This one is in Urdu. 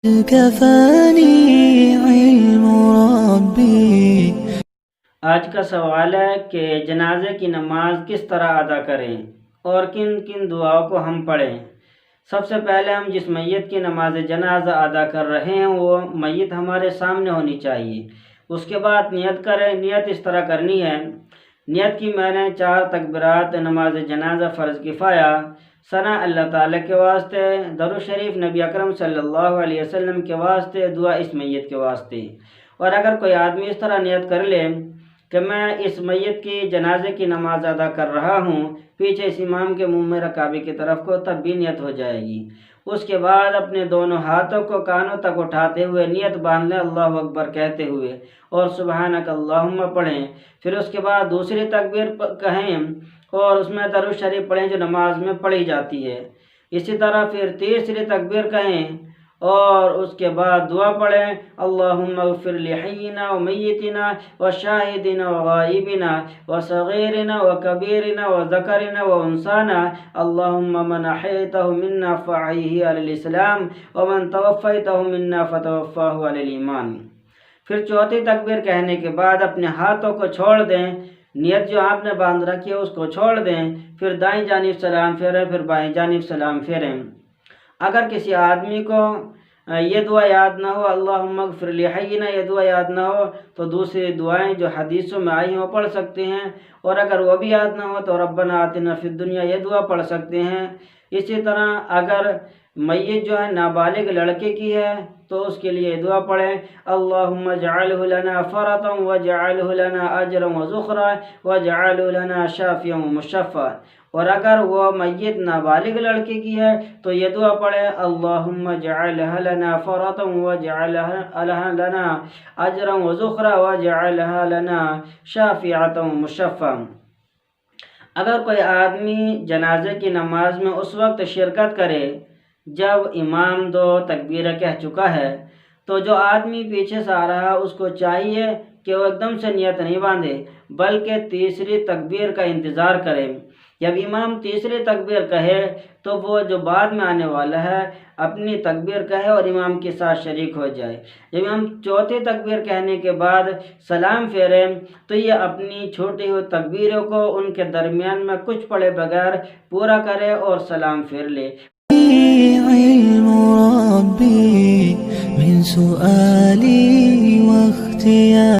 كفاني علم ربي۔ آج کا سوال ہے کہ جنازے کی نماز کس طرح ادا کریں اور کن کن دعاؤں کو ہم پڑھیں۔ سب سے پہلے ہم جس میت کی نماز جنازہ ادا کر رہے ہیں وہ میت ہمارے سامنے ہونی چاہیے۔ اس کے بعد نیت کریں۔ نیت اس طرح کرنی ہے، نیت کی میں نے 4 تکبیرات نماز جنازہ فرض کفایہ، ثنا اللہ تعالیٰ کے واسطے، درود شریف نبی اکرم صلی اللہ علیہ وسلم کے واسطے، دعا اس میت کے واسطے۔ اور اگر کوئی آدمی اس طرح نیت کر لے کہ میں اس میت کی جنازے کی نماز ادا کر رہا ہوں، پیچھے اس امام کے منہ میں کعبے کی طرف کو، تب بھی نیت ہو جائے گی۔ اس کے بعد اپنے دونوں ہاتھوں کو کانوں تک اٹھاتے ہوئے نیت باندھ لیں، اللہ اکبر کہتے ہوئے، اور سبحانک اللہم پڑھیں۔ پھر اس کے بعد دوسری تکبیر کہیں اور اس میں درود شریف پڑھیں جو نماز میں پڑھی جاتی ہے۔ اسی طرح پھر تیسری تکبیر کہیں اور اس کے بعد دعا پڑھیں، اللہم اغفر لحینا و میتنا و شاہدنا و غائبنا و صغیرنا و کبیرنا و ذکرنا و انسانا، اللہم من احیتہ منا فاحیہ علی الاسلام و من توفیتہ منا فتوفاہ علی الایمان۔ پھر چوتھی تکبیر کہنے کے بعد اپنے ہاتھوں کو چھوڑ دیں، نیت جو آپ نے باندھ رکھی ہے اس کو چھوڑ دیں، پھر دائیں جانب سلام پھیریں، پھر بائیں جانب سلام پھیریں۔ اگر کسی آدمی کو یہ دعا یاد نہ ہو، اللہم اغفر لحینا، یہ دعا یاد نہ ہو، تو دوسری دعائیں جو حدیثوں میں آئی ہیں وہ پڑھ سکتے ہیں، اور اگر وہ بھی یاد نہ ہو تو ربنا آتنا فی الدنیا یہ دعا پڑھ سکتے ہیں۔ اسی طرح اگر میت جو ہے نابالغ لڑکے کی ہے تو اس کے لیے دعا پڑھیں، اللہم اجعلہ لنا فرطا واجعلہ لنا اجرا وذخرا واجعلہ لنا شافیا ومشفعا۔ اور اگر وہ میت نابالغ لڑکے کی ہے تو یہ دعا پڑھیں، اللہم اجعلہ لنا فرطا واجعلہ لنا اجرا وذخرا واجعلہ لنا شافعا ومشفعا۔ اگر کوئی آدمی جنازے کی نماز میں اس وقت شرکت کرے جب امام 2 تکبیریں کہہ چکا ہے، تو جو آدمی پیچھے سے آ رہا اس کو چاہیے کہ وہ ایک دم سے نیت نہیں باندھے بلکہ تیسری تکبیر کا انتظار کرے۔ جب امام تیسری تکبیر کہے تو وہ جو بعد میں آنے والا ہے اپنی تکبیر کہے اور امام کے ساتھ شریک ہو جائے۔ جب امام چوتھی تکبیر کہنے کے بعد سلام پھیرے تو یہ اپنی چھوٹی ہوئی تکبیروں کو ان کے درمیان میں کچھ پڑھے بغیر پورا کرے اور سلام پھیر لے۔ علم ربي من سؤالي واختياري۔